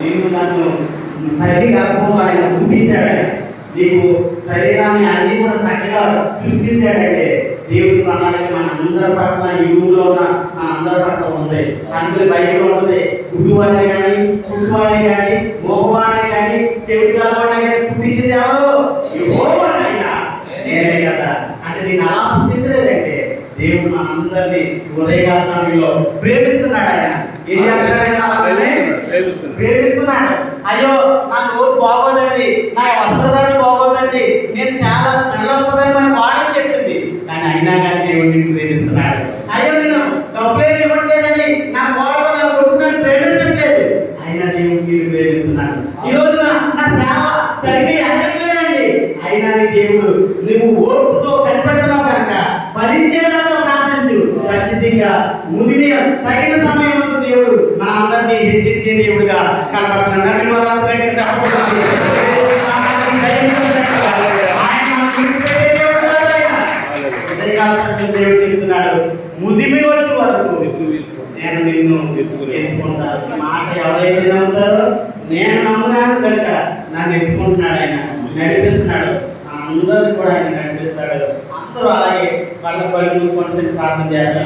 నీవు నన్ను తల్లి గర్భంలో ఆయన ఊపించాడు. నీకు శరీరాన్ని అన్ని కూడా చక్కగా సృష్టించాడంటే దేవుడి ప్రణాళిక మన అందరి పట్ల ఈ ఊళ్ళో ఉన్న మన అందరి పట్ల ఉంది. అందులో బయట ఉంటుంది గుడ్డువాడే కానీ పుట్టువాడే కానీ మోగవాడే కానీ చెవిటి గలవాడే కానీ పుట్టించింది ఎవరు? యెహోవానైనా నేనే కదా. అంటే నేను అలా పుట్టించలేదంటే దేవుడు మనందరినీ ఉదయకాల సమయంలో ప్రేమిస్తున్నాడు. ఆయన ఏం ప్రేమిస్తున్నాడు. అయ్యో నా నోరు బాగోదండి, నా వస్త్రధారణ బాగోదండి, నేను చాలా స్మెల్ వస్తుందని మన వాళ్ళు చెప్పింది, కానీ అయినా కానీ దేవుడు నిన్ను ప్రేమిస్తున్నాడు. అయ్యో నేను డబ్బులేమి ఇవ్వట్లేదని నా వాళ్ళు నా కొడుకుని ప్రేమించట్లేదు, అయినా దేవుడు నిన్ను ప్రేమిస్తున్నాడు. ఈ రోజున నా సేవ సరిగ్గా ఎదగట్లేదండి, అయినా నీ దేవుడు నువ్వు ఓర్పుతో కనిపెడుతున్నావు కనుక ఫలించేదాకా ప్రార్థించు. ఖచ్చితంగా ముదిమి తగిన సమయం దేవుడు మన అందరినీ హెచ్చించే దేవుడుగా కనబడుతున్నాడు. దేవుడు చెప్తున్నాడు, ముదిమి వచ్చే వరకు నేను నిన్ను ఎత్తుకుంటాను. మాట ఎవరైతే నమ్ముతారో నేను నమ్ముతాను కనుక నన్ను ఎత్తుకుంటున్నాడు. ఆయన నడిపిస్తున్నాడు, అందరిని కూడా ఆయన నడిపిస్తాడు. అందరూ అలాగే వాళ్ళ పళ్ళు మూసుకొని ప్రార్థన చేస్తారు.